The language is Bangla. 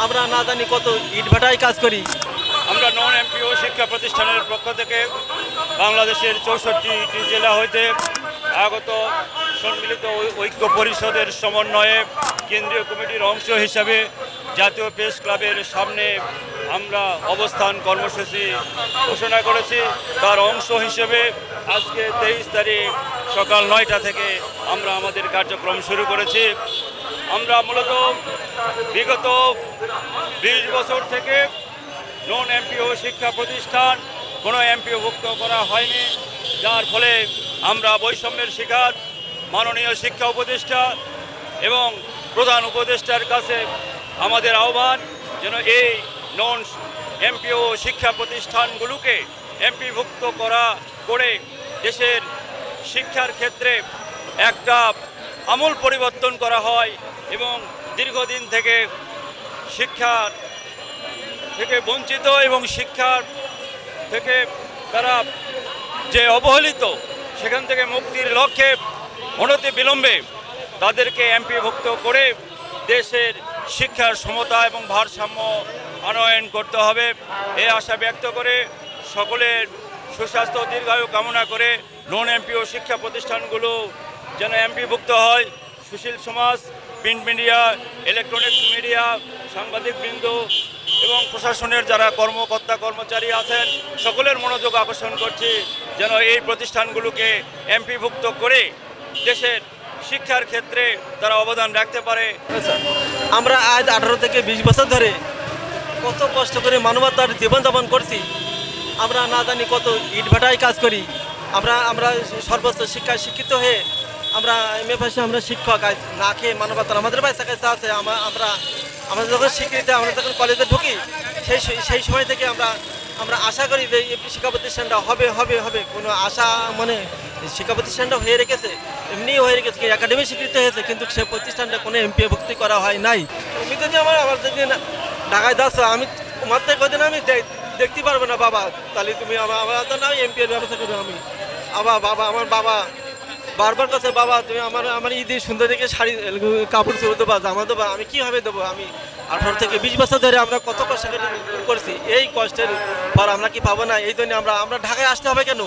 আমরা না জানি কত ইটভাটায় কাজ করি। আমরা নন এমপিও শিক্ষা প্রতিষ্ঠানের পক্ষ থেকে বাংলাদেশের 64টি জেলা হইতে আগত সম্মিলিত ঐক্য পরিষদের সমন্বয়ে কেন্দ্রীয় কমিটির অংশ হিসাবে জাতীয় প্রেস ক্লাবের সামনে আমরা অবস্থান কর্মসূচি ঘোষণা করেছি। তার অংশ হিসেবে আজকে 23 তারিখ সকাল 9টা থেকে আমরা আমাদের কার্যক্রম শুরু করেছি। আমরা মূলত বিগত 20 বছর থেকে নন এমপিও শিক্ষা প্রতিষ্ঠান কোনো এমপিওভুক্ত করা হয়নি, যার ফলে আমরা বৈষম্যের শিকার। মাননীয় শিক্ষা উপদেষ্টা এবং প্রধান উপদেষ্টার কাছে আমাদের আহ্বান যেন এই নন এমপিও শিক্ষা প্রতিষ্ঠানগুলোকে এমপিভুক্ত করে দেশের শিক্ষার ক্ষেত্রে একটা আমূল পরিবর্তন করা হয় এবং দীর্ঘদিন থেকে শিক্ষার থেকে বঞ্চিত এবং শিক্ষার থেকে তারা যে অবহেলিত সেখান থেকে মুক্তির লক্ষ্যে অনতি বিলম্বে তাদেরকে এমপিভুক্ত করে দেশের শিক্ষার সমতা এবং ভারসাম্য আনয়ন করতে হবে। এই আশা ব্যক্ত করে সকলের সুস্বাস্থ্য দীর্ঘায়ু কামনা করে নন এমপিও শিক্ষা প্রতিষ্ঠানগুলো যেন এমপিভুক্ত হয়। সুশীল সমাজ, প্রিন্ট মিডিয়া, ইলেকট্রনিক্স মিডিয়া, সাংবাদিকবৃন্দ এবং প্রশাসনের যারা কর্মকর্তা কর্মচারী আছেন সকলের মনোযোগ আকর্ষণ করছি যেন এই প্রতিষ্ঠানগুলোকে এমপিভুক্ত করে দেশের শিক্ষার ক্ষেত্রে তারা অবদান রাখতে পারে। আমরা আজ 18 থেকে 20 বছর ধরে কত কষ্ট করে মানবতার জীবনযাপন করছি। আমরা না জানি কত ইটভাটায় কাজ করি। আমরা সর্বোচ্চ শিক্ষায় শিক্ষিত হয়ে আমরা এমএ পাশে আমরা শিক্ষক আজ না খেয়ে মানবতার আমাদের পয়সা কাছে আছে। আমরা যখন স্বীকৃতি আমরা যখন কলেজে ঢুকি সেই সময় থেকে আমরা আশা করি যে এই শিক্ষা প্রতিষ্ঠানটা হবে কোনো আশা মানে শিক্ষা প্রতিষ্ঠানটা হয়ে রেখেছে, এমনি হয়ে রেখেছে, একাডেমি স্বীকৃত হয়েছে, কিন্তু সেই প্রতিষ্ঠানটা কোনো এমপিভুক্তি করা হয় নাই। তুমি যদি আমার যদি ঢাকায় যাচ্ছ, আমি তোমার থেকে কদিন আমি দেখতে পারবো না বাবা, তাহলে তুমি আমার তো না এমপি এর ব্যবস্থা করবো। আমি আমার বাবা বারবার কাছে, বাবা তুমি আমার ঈদে সুন্দর দেখে শাড়ি কাপড় চোপড় দেবা, জামা দেবা, আমি কীভাবে দেবো? আমি 18 থেকে 20 বছর ধরে আমরা কত কষ্ট করছি, এই কষ্টের পর আমরা কি পাবো না? এই জন্য আমরা ঢাকায় আসতে হবে কেন?